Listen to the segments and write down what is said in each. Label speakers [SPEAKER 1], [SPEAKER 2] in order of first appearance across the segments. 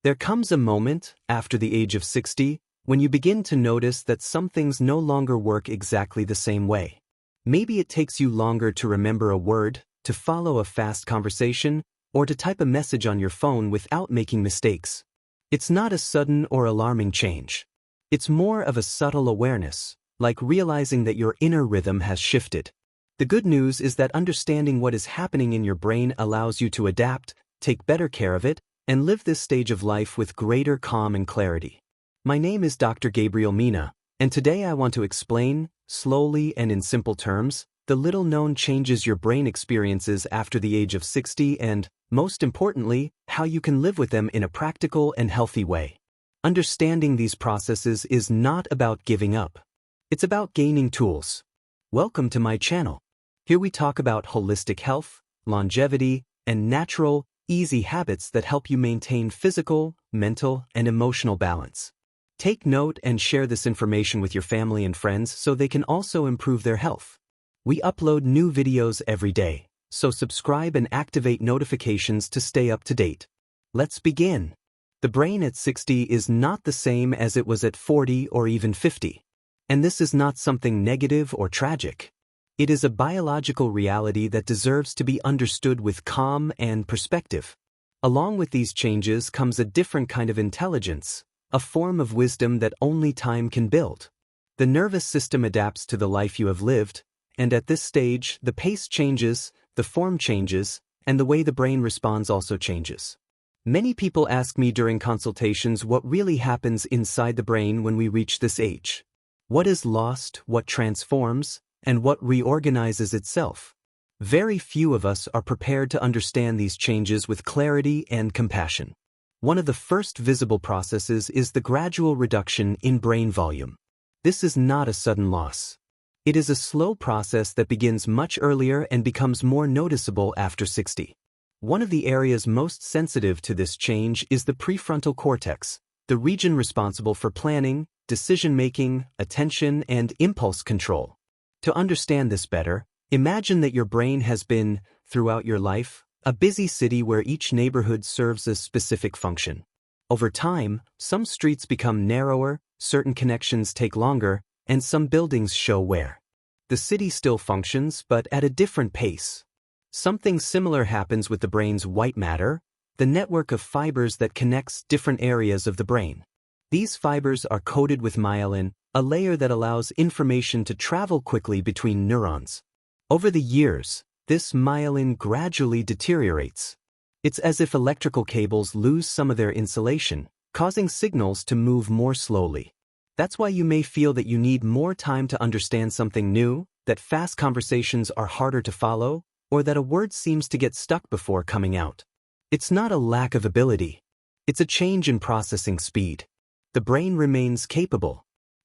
[SPEAKER 1] There comes a moment, after the age of 60, when you begin to notice that some things no longer work exactly the same way. Maybe it takes you longer to remember a word, to follow a fast conversation, or to type a message on your phone without making mistakes. It's not a sudden or alarming change. It's more of a subtle awareness, like realizing that your inner rhythm has shifted. The good news is that understanding what is happening in your brain allows you to adapt, take better care of it, and live this stage of life with greater calm and clarity. My name is Dr. Gabriel Mina, and today I want to explain, slowly and in simple terms, the little-known changes your brain experiences after the age of 60 and, most importantly, how you can live with them in a practical and healthy way. Understanding these processes is not about giving up. It's about gaining tools. Welcome to my channel. Here we talk about holistic health, longevity, and natural, easy habits that help you maintain physical, mental, and emotional balance. Take note and share this information with your family and friends so they can also improve their health. We upload new videos every day, so subscribe and activate notifications to stay up to date. Let's begin. The brain at 60 is not the same as it was at 40 or even 50. And this is not something negative or tragic. It is a biological reality that deserves to be understood with calm and perspective. Along with these changes comes a different kind of intelligence, a form of wisdom that only time can build. The nervous system adapts to the life you have lived, and at this stage, the pace changes, the form changes, and the way the brain responds also changes. Many people ask me during consultations what really happens inside the brain when we reach this age. What is lost, what transforms, and what reorganizes itself? Very few of us are prepared to understand these changes with clarity and compassion. One of the first visible processes is the gradual reduction in brain volume. This is not a sudden loss. It is a slow process that begins much earlier and becomes more noticeable after 60. One of the areas most sensitive to this change is the prefrontal cortex, the region responsible for planning, decision-making, attention, and impulse control. To understand this better, imagine that your brain has been, throughout your life, a busy city where each neighborhood serves a specific function. Over time, some streets become narrower, certain connections take longer, and some buildings show wear. The city still functions, but at a different pace. Something similar happens with the brain's white matter, the network of fibers that connects different areas of the brain. These fibers are coated with myelin, a layer that allows information to travel quickly between neurons. Over the years, this myelin gradually deteriorates. It's as if electrical cables lose some of their insulation, causing signals to move more slowly. That's why you may feel that you need more time to understand something new, that fast conversations are harder to follow, or that a word seems to get stuck before coming out. It's not a lack of ability. It's a change in processing speed. The brain remains capable.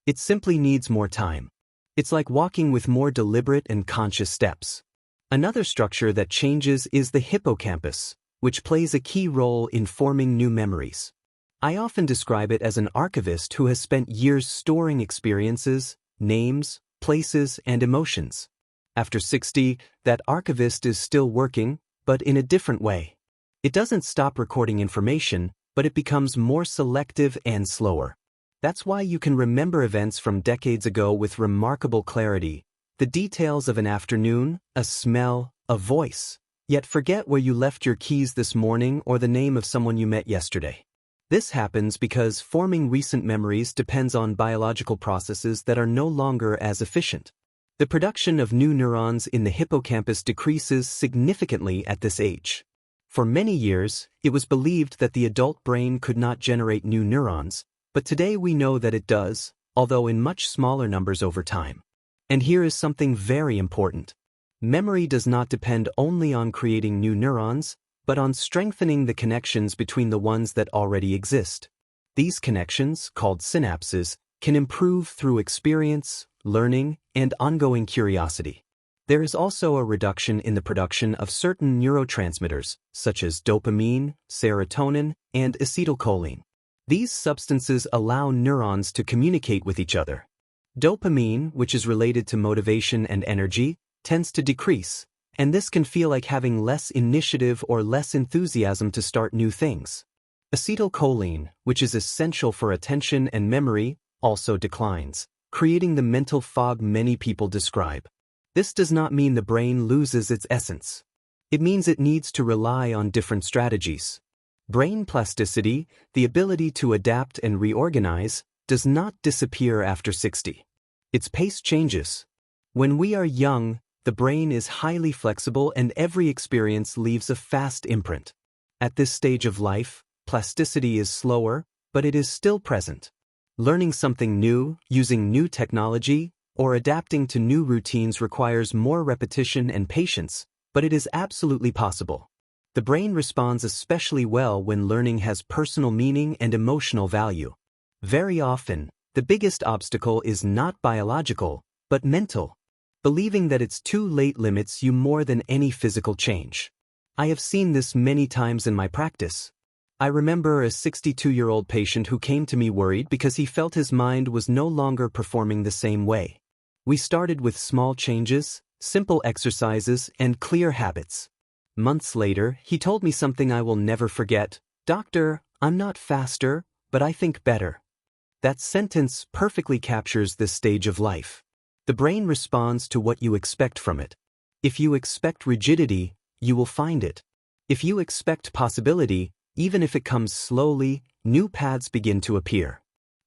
[SPEAKER 1] It simply needs more time. It's like walking with more deliberate and conscious steps. Another structure that changes is the hippocampus, which plays a key role in forming new memories. I often describe it as an archivist who has spent years storing experiences, names, places, and emotions. After 60, that archivist is still working, but in a different way. It doesn't stop recording information, but it becomes more selective and slower. That's why you can remember events from decades ago with remarkable clarity, the details of an afternoon, a smell, a voice, yet forget where you left your keys this morning or the name of someone you met yesterday. This happens because forming recent memories depends on biological processes that are no longer as efficient. The production of new neurons in the hippocampus decreases significantly at this age. For many years, it was believed that the adult brain could not generate new neurons, but today we know that it does, although in much smaller numbers over time. And here is something very important. Memory does not depend only on creating new neurons, but on strengthening the connections between the ones that already exist. These connections, called synapses, can improve through experience, learning, and ongoing curiosity. There is also a reduction in the production of certain neurotransmitters, such as dopamine, serotonin, and acetylcholine. These substances allow neurons to communicate with each other. Dopamine, which is related to motivation and energy, tends to decrease, and this can feel like having less initiative or less enthusiasm to start new things. Acetylcholine, which is essential for attention and memory, also declines, creating the mental fog many people describe. This does not mean the brain loses its essence. It means it needs to rely on different strategies. Brain plasticity, the ability to adapt and reorganize, does not disappear after 60. Its pace changes. When we are young, the brain is highly flexible and every experience leaves a fast imprint. At this stage of life, plasticity is slower, but it is still present. Learning something new, using new technology, or adapting to new routines requires more repetition and patience, but it is absolutely possible. The brain responds especially well when learning has personal meaning and emotional value. Very often, the biggest obstacle is not biological, but mental. Believing that it's too late limits you more than any physical change. I have seen this many times in my practice. I remember a 62-year-old patient who came to me worried because he felt his mind was no longer performing the same way. We started with small changes, simple exercises, and clear habits. Months later, he told me something I will never forget. "Doctor, I'm not faster, but I think better." That sentence perfectly captures this stage of life. The brain responds to what you expect from it. If you expect rigidity, you will find it. If you expect possibility, even if it comes slowly, new paths begin to appear.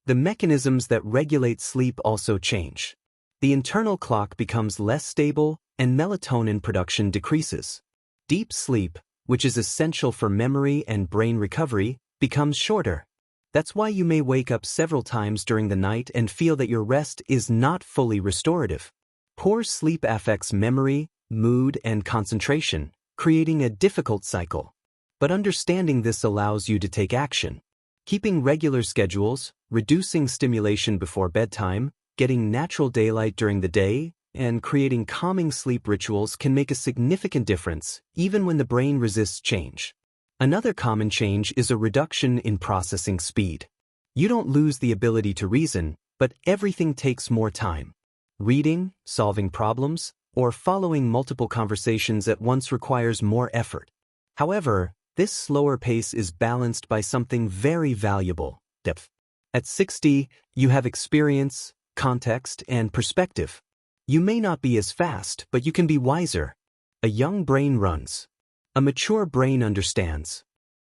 [SPEAKER 1] The mechanisms that regulate sleep also change. The internal clock becomes less stable, and melatonin production decreases. Deep sleep, which is essential for memory and brain recovery, becomes shorter. That's why you may wake up several times during the night and feel that your rest is not fully restorative. Poor sleep affects memory, mood, and concentration, creating a difficult cycle. But understanding this allows you to take action. Keeping regular schedules, reducing stimulation before bedtime, getting natural daylight during the day, and creating calming sleep rituals can make a significant difference, even when the brain resists change. Another common change is a reduction in processing speed. You don't lose the ability to reason, but everything takes more time. Reading, solving problems, or following multiple conversations at once requires more effort. However, this slower pace is balanced by something very valuable: depth. At 60, you have experience, context, and perspective. You may not be as fast, but you can be wiser. A young brain runs. A mature brain understands.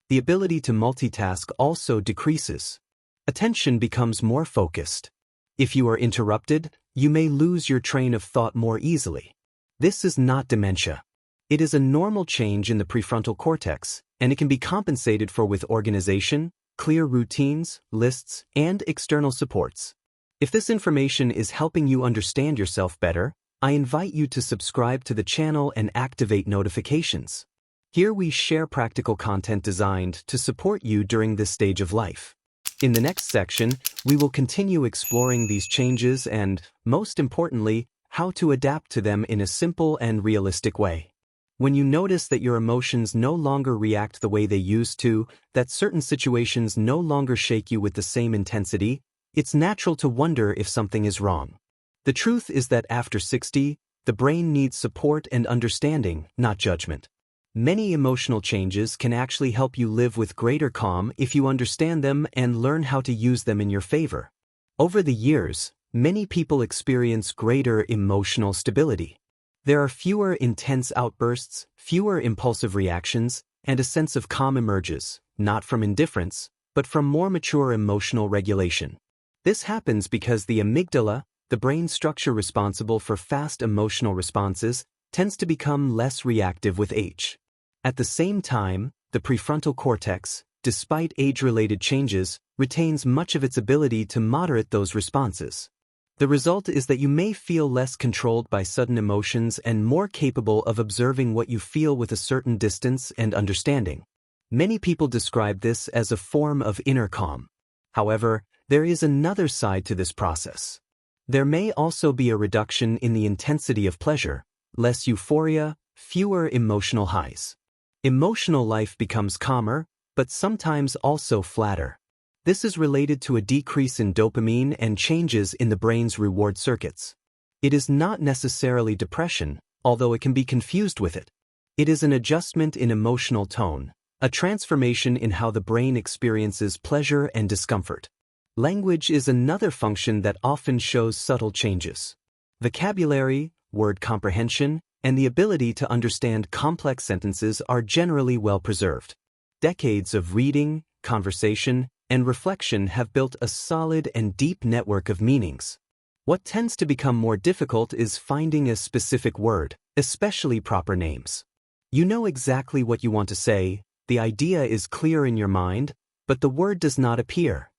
[SPEAKER 1] The ability to multitask also decreases. Attention becomes more focused. If you are interrupted, you may lose your train of thought more easily. This is not dementia. It is a normal change in the prefrontal cortex, and it can be compensated for with organization, clear routines, lists, and external supports. If this information is helping you understand yourself better, I invite you to subscribe to the channel and activate notifications. Here we share practical content designed to support you during this stage of life. In the next section, we will continue exploring these changes and, most importantly, how to adapt to them in a simple and realistic way. When you notice that your emotions no longer react the way they used to, that certain situations no longer shake you with the same intensity, it's natural to wonder if something is wrong. The truth is that after 60, the brain needs support and understanding, not judgment. Many emotional changes can actually help you live with greater calm if you understand them and learn how to use them in your favor. Over the years, many people experience greater emotional stability. There are fewer intense outbursts, fewer impulsive reactions, and a sense of calm emerges, not from indifference, but from more mature emotional regulation. This happens because the amygdala, the brain structure responsible for fast emotional responses, tends to become less reactive with age. At the same time, the prefrontal cortex, despite age-related changes, retains much of its ability to moderate those responses. The result is that you may feel less controlled by sudden emotions and more capable of observing what you feel with a certain distance and understanding. Many people describe this as a form of inner calm. However, there is another side to this process. There may also be a reduction in the intensity of pleasure, less euphoria, fewer emotional highs. Emotional life becomes calmer, but sometimes also flatter. This is related to a decrease in dopamine and changes in the brain's reward circuits. It is not necessarily depression, although it can be confused with it. It is an adjustment in emotional tone, a transformation in how the brain experiences pleasure and discomfort. Language is another function that often shows subtle changes. Vocabulary, word comprehension, and the ability to understand complex sentences are generally well preserved. Decades of reading, conversation, and reflection have built a solid and deep network of meanings. What tends to become more difficult is finding a specific word, especially proper names. You know exactly what you want to say, the idea is clear in your mind, but the word does not appear.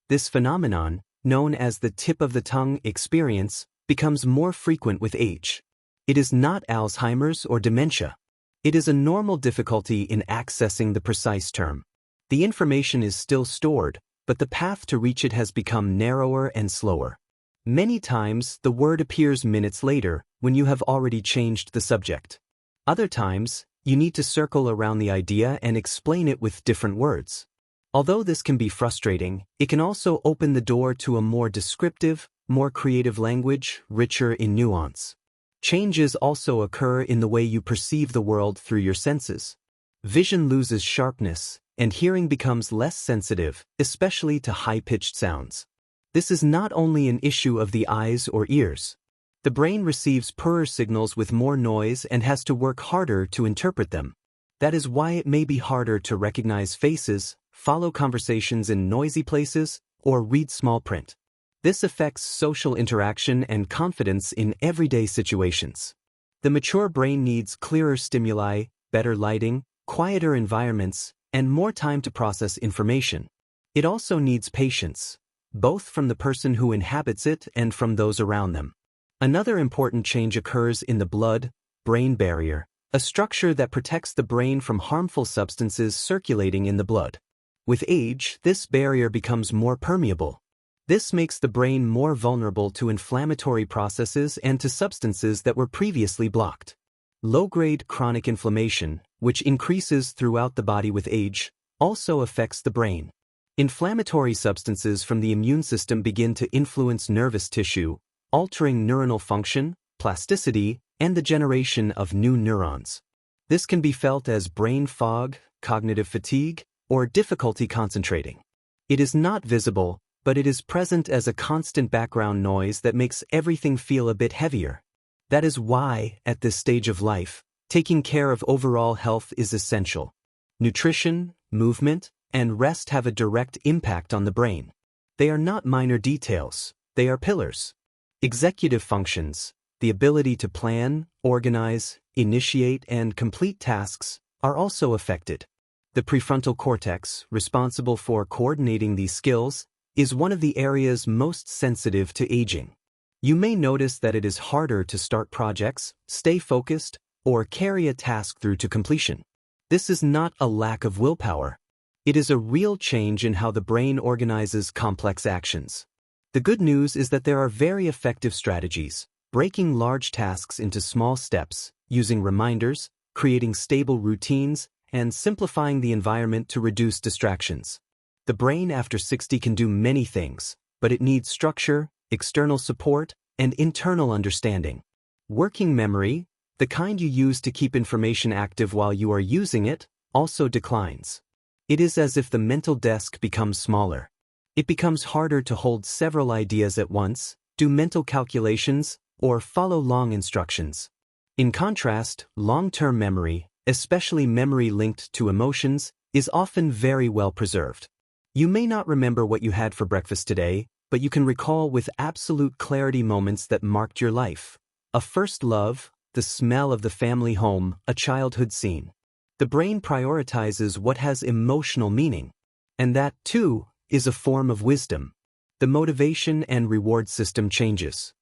[SPEAKER 1] This phenomenon, known as the tip of the tongue experience, becomes more frequent with age. It is not Alzheimer's or dementia. It is a normal difficulty in accessing the precise term. The information is still stored, but the path to reach it has become narrower and slower. Many times, the word appears minutes later when you have already changed the subject. Other times, you need to circle around the idea and explain it with different words. Although this can be frustrating, it can also open the door to a more descriptive, more creative language, richer in nuance. Changes also occur in the way you perceive the world through your senses. Vision loses sharpness, and hearing becomes less sensitive, especially to high-pitched sounds. This is not only an issue of the eyes or ears. The brain receives poorer signals with more noise and has to work harder to interpret them. That is why it may be harder to recognize faces, follow conversations in noisy places, or read small print. This affects social interaction and confidence in everyday situations. The mature brain needs clearer stimuli, better lighting, quieter environments, and more time to process information. It also needs patience, both from the person who inhabits it and from those around them. Another important change occurs in the blood-brain barrier, a structure that protects the brain from harmful substances circulating in the blood. With age, this barrier becomes more permeable. This makes the brain more vulnerable to inflammatory processes and to substances that were previously blocked. Low-grade chronic inflammation, which increases throughout the body with age, also affects the brain. Inflammatory substances from the immune system begin to influence nervous tissue, altering neuronal function, plasticity, and the generation of new neurons. This can be felt as brain fog, cognitive fatigue, or difficulty concentrating. It is not visible, but it is present as a constant background noise that makes everything feel a bit heavier. That is why, at this stage of life, taking care of overall health is essential. Nutrition, movement, and rest have a direct impact on the brain. They are not minor details, they are pillars. Executive functions, the ability to plan, organize, initiate, and complete tasks, are also affected. The prefrontal cortex, responsible for coordinating these skills, is one of the areas most sensitive to aging. You may notice that it is harder to start projects, stay focused, or carry a task through to completion. This is not a lack of willpower. It is a real change in how the brain organizes complex actions. The good news is that there are very effective strategies, breaking large tasks into small steps, using reminders, creating stable routines, and simplifying the environment to reduce distractions. The brain after 60 can do many things, but it needs structure, external support, and internal understanding. Working memory, the kind you use to keep information active while you are using it, also declines. It is as if the mental desk becomes smaller. It becomes harder to hold several ideas at once, do mental calculations, or follow long instructions. In contrast, long-term memory, especially memory linked to emotions, is often very well preserved. You may not remember what you had for breakfast today, but you can recall with absolute clarity moments that marked your life. A first love, the smell of the family home, a childhood scene. The brain prioritizes what has emotional meaning. And that, too, is a form of wisdom. The motivation and reward system changes.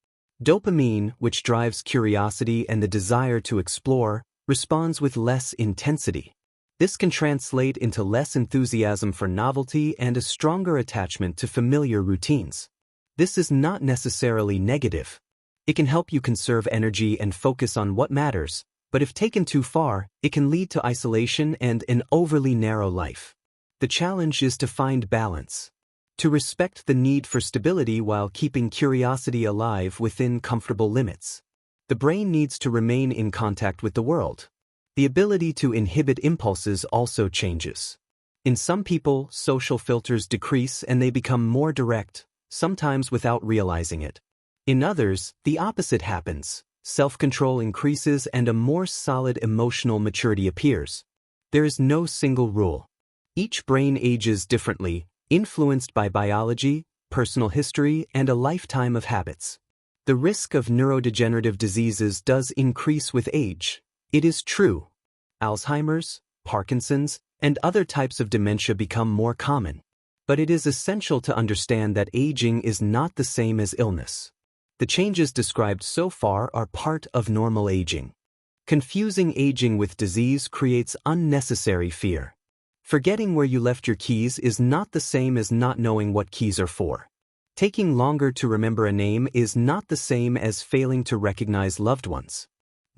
[SPEAKER 1] Dopamine, which drives curiosity and the desire to explore, responds with less intensity. This can translate into less enthusiasm for novelty and a stronger attachment to familiar routines. This is not necessarily negative. It can help you conserve energy and focus on what matters, but if taken too far, it can lead to isolation and an overly narrow life. The challenge is to find balance, to respect the need for stability while keeping curiosity alive within comfortable limits. The brain needs to remain in contact with the world. The ability to inhibit impulses also changes. In some people, social filters decrease and they become more direct, sometimes without realizing it. In others, the opposite happens. Self-control increases and a more solid emotional maturity appears. There is no single rule. Each brain ages differently, influenced by biology, personal history, and a lifetime of habits. The risk of neurodegenerative diseases does increase with age. It is true. Alzheimer's, Parkinson's, and other types of dementia become more common. But it is essential to understand that aging is not the same as illness. The changes described so far are part of normal aging. Confusing aging with disease creates unnecessary fear. Forgetting where you left your keys is not the same as not knowing what keys are for. Taking longer to remember a name is not the same as failing to recognize loved ones.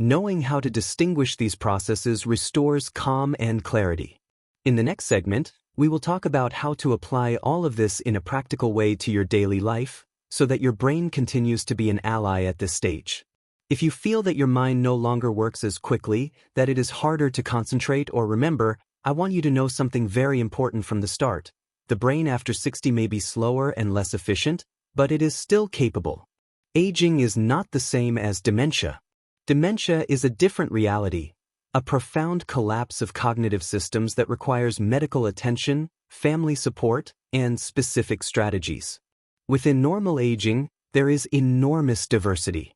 [SPEAKER 1] Knowing how to distinguish these processes restores calm and clarity. In the next segment, we will talk about how to apply all of this in a practical way to your daily life, so that your brain continues to be an ally at this stage. If you feel that your mind no longer works as quickly, that it is harder to concentrate or remember, I want you to know something very important from the start. The brain after 60 may be slower and less efficient, but it is still capable. Aging is not the same as dementia. Dementia is a different reality, a profound collapse of cognitive systems that requires medical attention, family support, and specific strategies. Within normal aging, there is enormous diversity.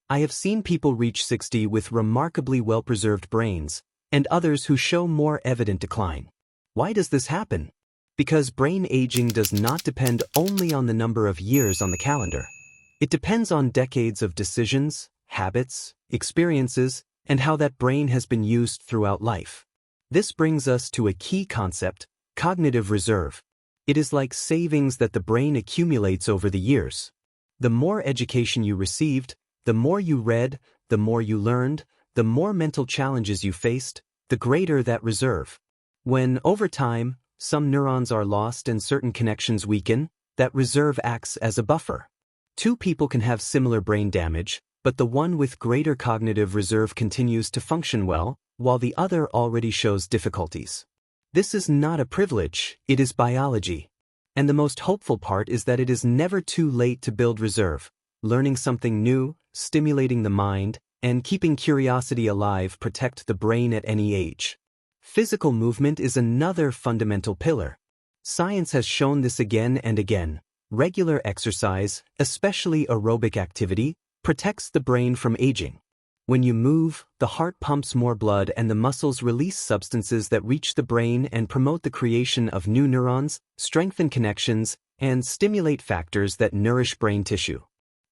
[SPEAKER 1] I have seen people reach 60 with remarkably well-preserved brains, and others who show more evident decline. Why does this happen? Because brain aging does not depend only on the number of years on the calendar. It depends on decades of decisions, habits, experiences, and how that brain has been used throughout life. This brings us to a key concept, cognitive reserve. It is like savings that the brain accumulates over the years. The more education you received, the more you read, the more you learned, the more mental challenges you faced, the greater that reserve. When, over time, some neurons are lost and certain connections weaken, that reserve acts as a buffer. Two people can have similar brain damage, but the one with greater cognitive reserve continues to function well, while the other already shows difficulties. This is not a privilege, it is biology. And the most hopeful part is that it is never too late to build reserve. Learning something new, stimulating the mind, and keeping curiosity alive protect the brain at any age. Physical movement is another fundamental pillar. Science has shown this again and again. Regular exercise, especially aerobic activity, protects the brain from aging. When you move, the heart pumps more blood and the muscles release substances that reach the brain and promote the creation of new neurons, strengthen connections, and stimulate factors that nourish brain tissue.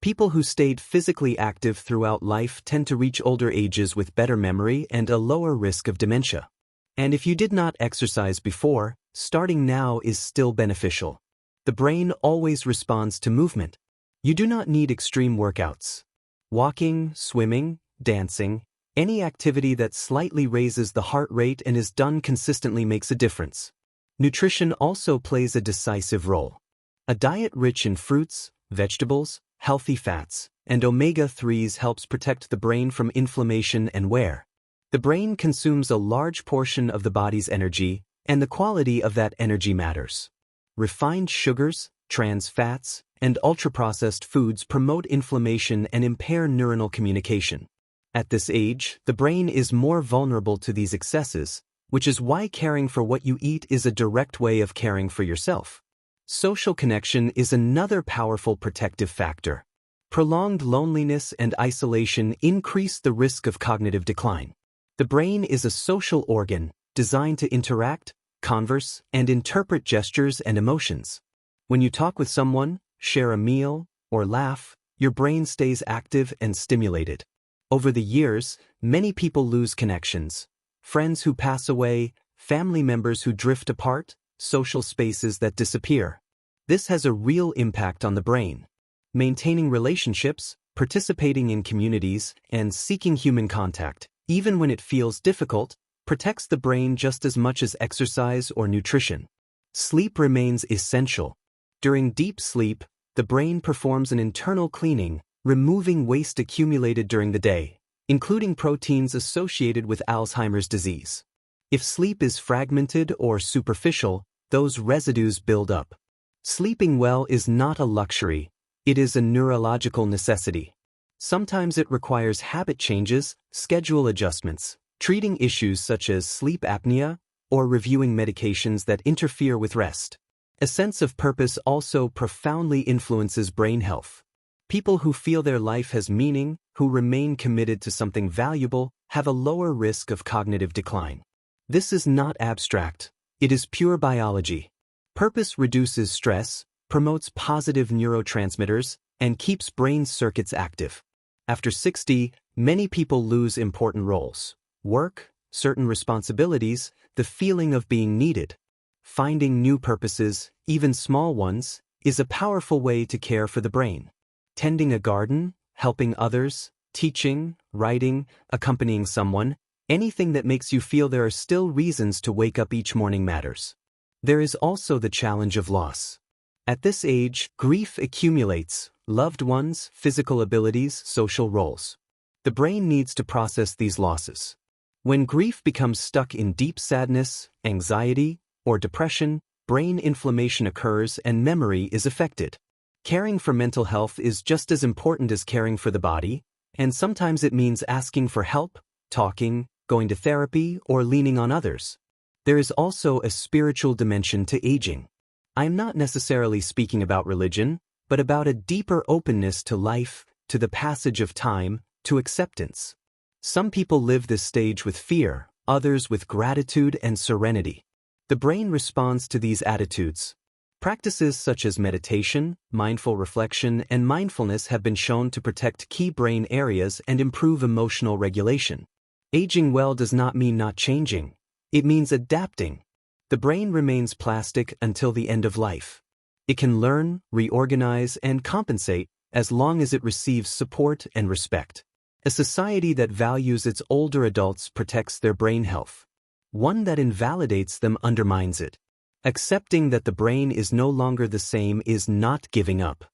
[SPEAKER 1] People who stayed physically active throughout life tend to reach older ages with better memory and a lower risk of dementia. And if you did not exercise before, starting now is still beneficial. The brain always responds to movement. You do not need extreme workouts. Walking, swimming, dancing, any activity that slightly raises the heart rate and is done consistently makes a difference. Nutrition also plays a decisive role. A diet rich in fruits, vegetables, healthy fats, and omega-3s helps protect the brain from inflammation and wear. The brain consumes a large portion of the body's energy, and the quality of that energy matters. Refined sugars, trans fats, and ultra-processed foods promote inflammation and impair neuronal communication. At this age, the brain is more vulnerable to these excesses, which is why caring for what you eat is a direct way of caring for yourself. Social connection is another powerful protective factor. Prolonged loneliness and isolation increase the risk of cognitive decline. The brain is a social organ, designed to interact, converse, and interpret gestures and emotions. When you talk with someone, share a meal, or laugh, your brain stays active and stimulated. Over the years, many people lose connections. Friends who pass away, family members who drift apart, social spaces that disappear. This has a real impact on the brain. Maintaining relationships, participating in communities, and seeking human contact, even when it feels difficult, protects the brain just as much as exercise or nutrition. Sleep remains essential. During deep sleep, the brain performs an internal cleaning, removing waste accumulated during the day. including proteins associated with Alzheimer's disease. If sleep is fragmented or superficial, those residues build up. Sleeping well is not a luxury, it is a neurological necessity. Sometimes it requires habit changes, schedule adjustments, treating issues such as sleep apnea, or reviewing medications that interfere with rest. A sense of purpose also profoundly influences brain health. People who feel their life has meaning, who remain committed to something valuable, have a lower risk of cognitive decline. This is not abstract, it is pure biology. Purpose reduces stress, promotes positive neurotransmitters, and keeps brain circuits active. After 60, many people lose important roles. Work, certain responsibilities, the feeling of being needed. Finding new purposes, even small ones, is a powerful way to care for the brain. Tending a garden, helping others, teaching, writing, accompanying someone, anything that makes you feel there are still reasons to wake up each morning matters. There is also the challenge of loss. At this age, grief accumulates: loved ones, physical abilities, social roles. The brain needs to process these losses. When grief becomes stuck in deep sadness, anxiety, or depression, brain inflammation occurs and memory is affected. Caring for mental health is just as important as caring for the body, and sometimes it means asking for help, talking, going to therapy, or leaning on others. There is also a spiritual dimension to aging. I am not necessarily speaking about religion, but about a deeper openness to life, to the passage of time, to acceptance. Some people live this stage with fear, others with gratitude and serenity. The brain responds to these attitudes. Practices such as meditation, mindful reflection, and mindfulness have been shown to protect key brain areas and improve emotional regulation. Aging well does not mean not changing. It means adapting. The brain remains plastic until the end of life. It can learn, reorganize, and compensate as long as it receives support and respect. A society that values its older adults protects their brain health. One that invalidates them undermines it. Accepting that the brain is no longer the same is not giving up.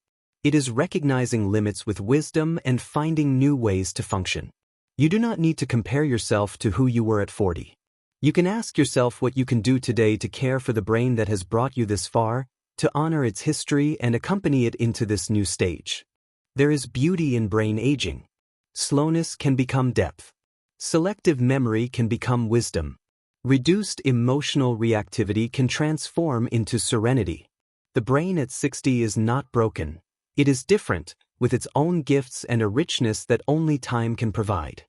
[SPEAKER 1] It is recognizing limits with wisdom and finding new ways to function. You do not need to compare yourself to who you were at 40. You can ask yourself what you can do today to care for the brain that has brought you this far, to honor its history and accompany it into this new stage. There is beauty in brain aging. Slowness can become depth. Selective memory can become wisdom. Reduced emotional reactivity can transform into serenity. The brain at 60 is not broken. It is different, with its own gifts and a richness that only time can provide.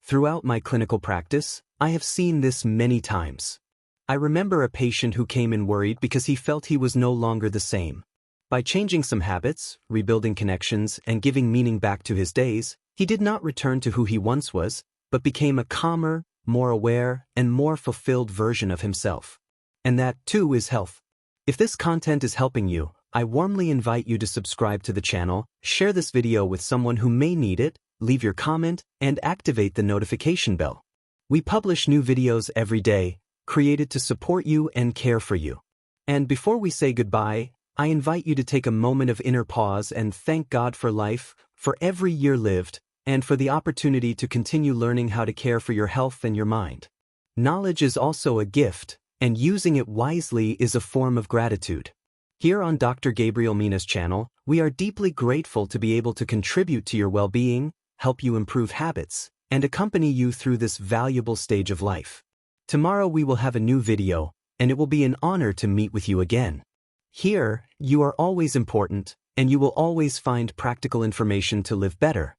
[SPEAKER 1] Throughout my clinical practice, I have seen this many times. I remember a patient who came in worried because he felt he was no longer the same. By changing some habits, rebuilding connections, and giving meaning back to his days, he did not return to who he once was, but became a calmer, more aware, and more fulfilled version of himself. And that, too, is health. If this content is helping you, I warmly invite you to subscribe to the channel, share this video with someone who may need it, leave your comment, and activate the notification bell. We publish new videos every day, created to support you and care for you. And before we say goodbye, I invite you to take a moment of inner pause and thank God for life, for every year lived, and for the opportunity to continue learning how to care for your health and your mind. Knowledge is also a gift, and using it wisely is a form of gratitude. Here on Dr. Gabriel Mina's channel, we are deeply grateful to be able to contribute to your well-being, help you improve habits, and accompany you through this valuable stage of life. Tomorrow we will have a new video, and it will be an honor to meet with you again. Here, you are always important, and you will always find practical information to live better.